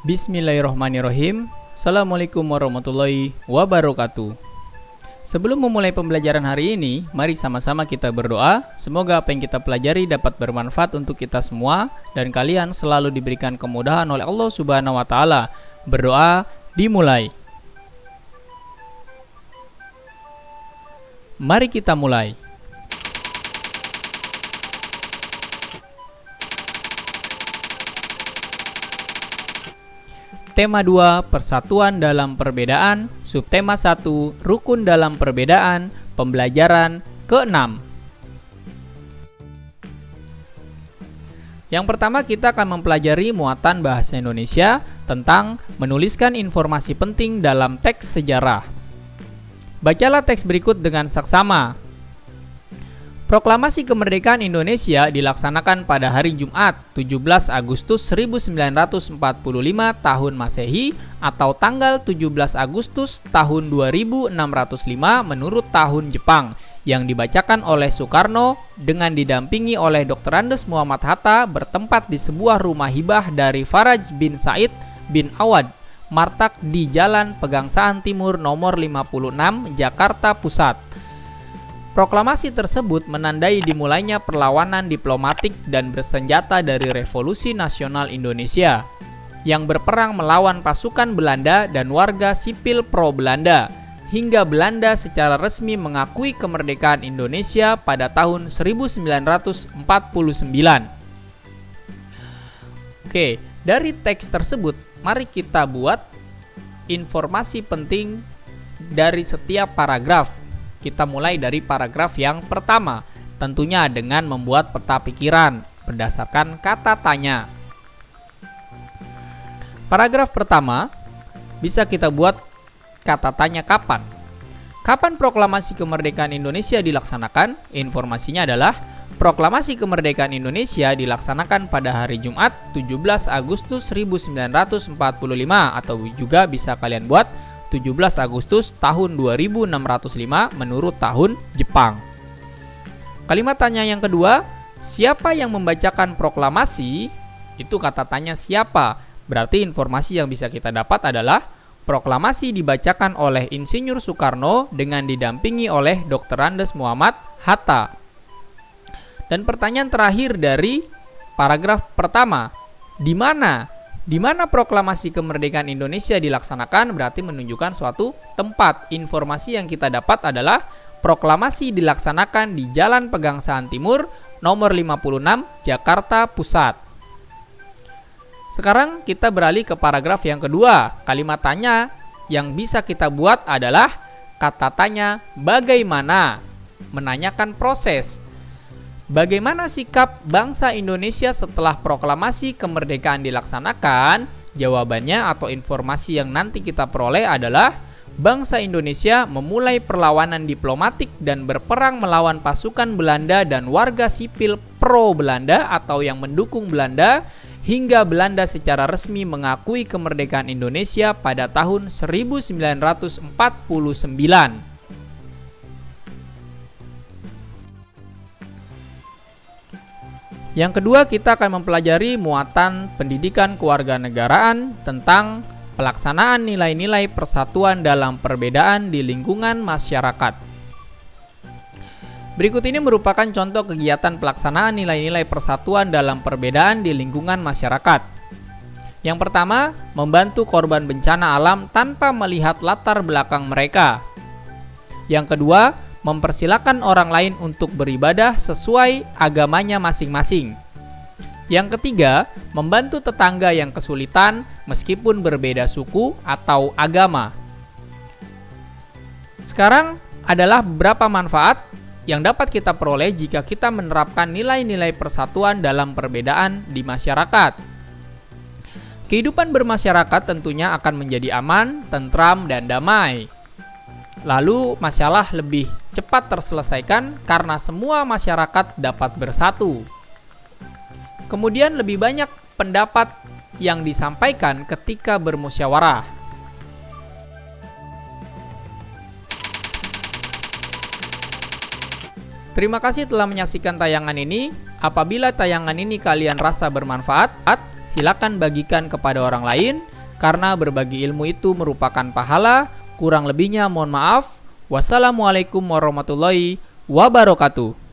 Bismillahirrahmanirrahim. Assalamualaikum warahmatullahi wabarakatuh. Sebelum memulai pembelajaran hari ini, mari sama-sama kita berdoa. Semoga apa yang kita pelajari dapat bermanfaat untuk kita semua dan kalian selalu diberikan kemudahan oleh Allah Subhanahu wa taala. Berdoa dimulai. Mari kita mulai. Tema 2, Persatuan dalam Perbedaan. Subtema 1, Rukun dalam Perbedaan. Pembelajaran ke-6. Yang pertama kita akan mempelajari muatan bahasa Indonesia tentang menuliskan informasi penting dalam teks sejarah. Bacalah teks berikut dengan saksama. Proklamasi Kemerdekaan Indonesia dilaksanakan pada hari Jumat 17 Agustus 1945 tahun Masehi atau tanggal 17 Agustus tahun 2605 menurut tahun Jepang yang dibacakan oleh Soekarno dengan didampingi oleh Dr. Andes Muhammad Hatta bertempat di sebuah rumah hibah dari Faraj bin Said bin Awad Martak di Jalan Pegangsaan Timur nomor 56 Jakarta Pusat. Proklamasi tersebut menandai dimulainya perlawanan diplomatik dan bersenjata dari Revolusi Nasional Indonesia yang berperang melawan pasukan Belanda dan warga sipil pro-Belanda hingga Belanda secara resmi mengakui kemerdekaan Indonesia pada tahun 1949. Oke, dari teks tersebut mari kita buat informasi penting dari setiap paragraf. Kita mulai dari paragraf yang pertama, tentunya dengan membuat peta pikiran berdasarkan kata tanya. Paragraf pertama bisa kita buat kata tanya kapan. Kapan proklamasi kemerdekaan Indonesia dilaksanakan? Informasinya adalah proklamasi kemerdekaan Indonesia dilaksanakan pada hari Jumat 17 Agustus 1945 atau juga bisa kalian buat 17 Agustus tahun 2605 menurut tahun Jepang. Kalimat tanya yang kedua, siapa yang membacakan proklamasi? Itu kata tanya siapa. Berarti informasi yang bisa kita dapat adalah proklamasi dibacakan oleh Insinyur Soekarno dengan didampingi oleh Dr. Andes Muhammad Hatta. Dan pertanyaan terakhir dari paragraf pertama, di mana? Di mana proklamasi kemerdekaan Indonesia dilaksanakan berarti menunjukkan suatu tempat. Informasi yang kita dapat adalah proklamasi dilaksanakan di Jalan Pegangsaan Timur nomor 56 Jakarta Pusat. Sekarang kita beralih ke paragraf yang kedua. Kalimat tanya yang bisa kita buat adalah kata tanya bagaimana, menanyakan proses. Bagaimana sikap bangsa Indonesia setelah proklamasi kemerdekaan dilaksanakan? Jawabannya atau informasi yang nanti kita peroleh adalah bangsa Indonesia memulai perlawanan diplomatik dan berperang melawan pasukan Belanda dan warga sipil pro-Belanda atau yang mendukung Belanda hingga Belanda secara resmi mengakui kemerdekaan Indonesia pada tahun 1949. Yang kedua, kita akan mempelajari muatan pendidikan kewarganegaraan tentang pelaksanaan nilai-nilai persatuan dalam perbedaan di lingkungan masyarakat. Berikut ini merupakan contoh kegiatan pelaksanaan nilai-nilai persatuan dalam perbedaan di lingkungan masyarakat. Yang pertama, membantu korban bencana alam tanpa melihat latar belakang mereka. Yang kedua, mempersilakan orang lain untuk beribadah sesuai agamanya masing-masing. Yang ketiga, membantu tetangga yang kesulitan meskipun berbeda suku atau agama. Sekarang adalah beberapa manfaat yang dapat kita peroleh jika kita menerapkan nilai-nilai persatuan dalam perbedaan di masyarakat. Kehidupan bermasyarakat tentunya akan menjadi aman, tentram, dan damai. Lalu masalah lebih cepat terselesaikan karena semua masyarakat dapat bersatu. Kemudian lebih banyak pendapat yang disampaikan ketika bermusyawarah. Terima kasih telah menyaksikan tayangan ini. Apabila tayangan ini kalian rasa bermanfaat, silakan bagikan kepada orang lain. karena berbagi ilmu itu merupakan pahala. Kurang lebihnya mohon maaf. Wassalamualaikum warahmatullahi wabarakatuh.